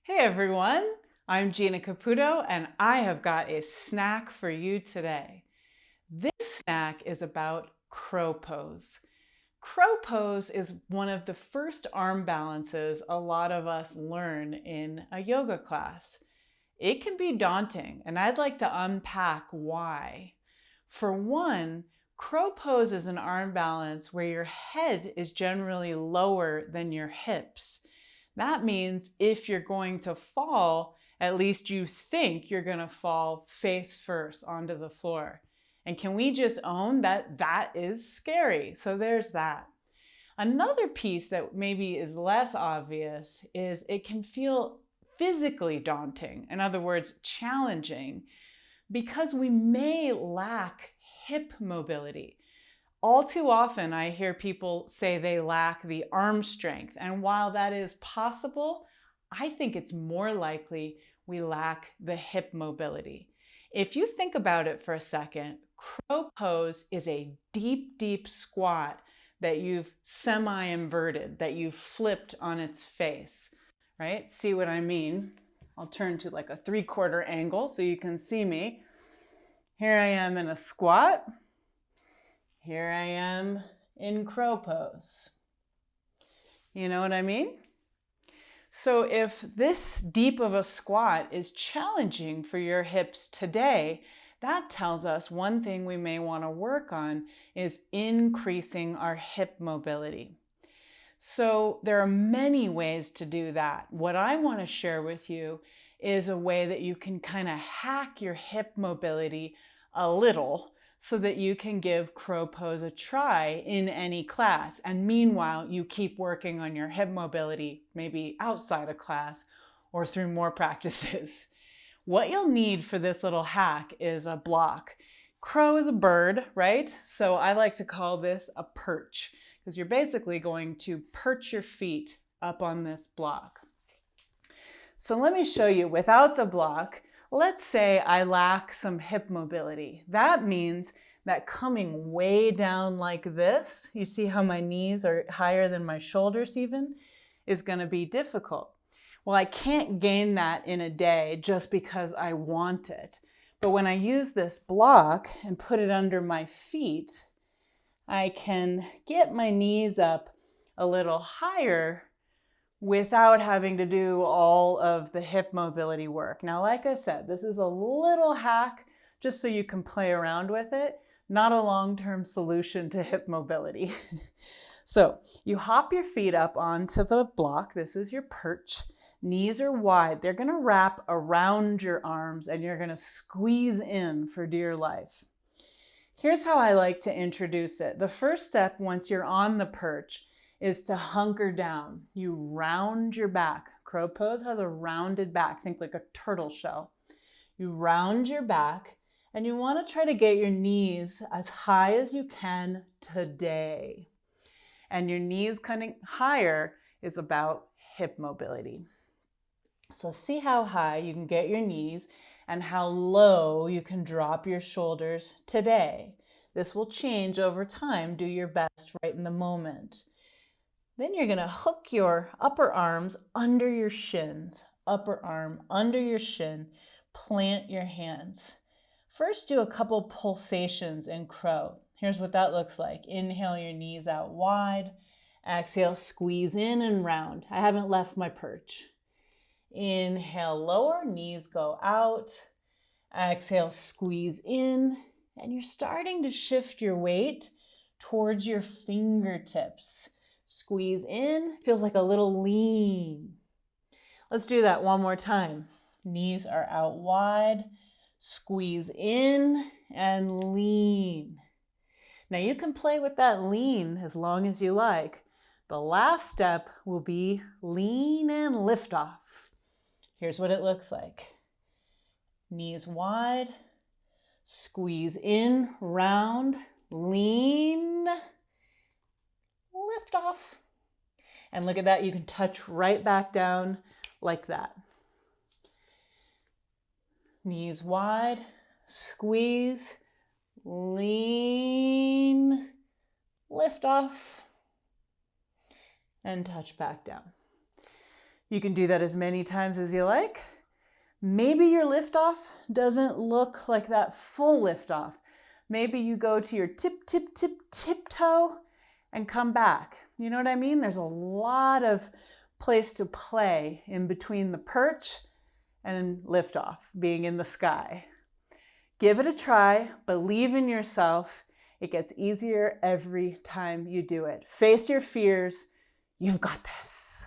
Hey everyone, I'm Gina Caputo and I have got a snack for you today. This snack is about crow pose. Crow pose is one of the first arm balances a lot of us learn in a yoga class. It can be daunting and I'd like to unpack why. For one, crow pose is an arm balance where your head is generally lower than your hips. That means if you're going to fall, at least you think you're going to fall face first onto the floor. And can we just own that that is scary? So there's that. Another piece that maybe is less obvious is it can feel physically daunting. In other words, challenging because we may lack hip mobility. All too often, I hear people say they lack the arm strength. And while that is possible, I think it's more likely we lack the hip mobility. If you think about it for a second, crow pose is a deep, deep squat that you've semi-inverted, that you've flipped on its face, right? See what I mean? I'll turn to like a 3/4 angle so you can see me. Here I am in a squat. Here I am in crow pose. You know what I mean? So if this deep of a squat is challenging for your hips today, that tells us one thing we may want to work on is increasing our hip mobility. So there are many ways to do that. What I want to share with you is a way that you can kind of hack your hip mobility a little so that you can give crow pose a try in any class. And meanwhile, you keep working on your hip mobility, maybe outside of class or through more practices. What you'll need for this little hack is a block. Crow is a bird, right? So I like to call this a perch because you're basically going to perch your feet up on this block. So let me show you without the block. Let's say I lack some hip mobility. That means that coming way down like this, you see how my knees are higher than my shoulders even, is going to be difficult. Well, I can't gain that in a day just because I want it. But when I use this block and put it under my feet, I can get my knees up a little higher without having to do all of the hip mobility work. Now, like I said, this is a little hack just so you can play around with it, not a long-term solution to hip mobility. So you hop your feet up onto the block. This is your perch. Knees are wide. They're going to wrap around your arms and you're going to squeeze in for dear life. Here's how I like to introduce it. The first step once you're on the perch is to hunker down. You round your back. Crow pose has a rounded back. Think like a turtle shell. You round your back and you want to try to get your knees as high as you can today. And your knees coming higher is about hip mobility. So see how high you can get your knees and how low you can drop your shoulders today. This will change over time. Do your best right in the moment. Then you're going to hook your upper arms under your shins. Upper arm under your shin. Plant your hands. First, do a couple pulsations in crow. Here's what that looks like. Inhale your knees out wide. Exhale, squeeze in and round. I haven't left my perch. Inhale, lower, knees go out. Exhale, squeeze in. And you're starting to shift your weight towards your fingertips. Squeeze in, feels like a little lean. Let's do that one more time. Knees are out wide. Squeeze in and lean. Now you can play with that lean as long as you like. The last step will be lean and lift off. Here's what it looks like. Knees wide, squeeze in, round, lean, lift off. And look at that, you can touch right back down like that. Knees wide, squeeze, lean, lift off, and touch back down. You can do that as many times as you like. Maybe your liftoff doesn't look like that full liftoff. Maybe you go to your tiptoe and come back. You know what I mean? There's a lot of place to play in between the perch and liftoff, being in the sky. Give it a try. Believe in yourself. It gets easier every time you do it. Face your fears. You've got this.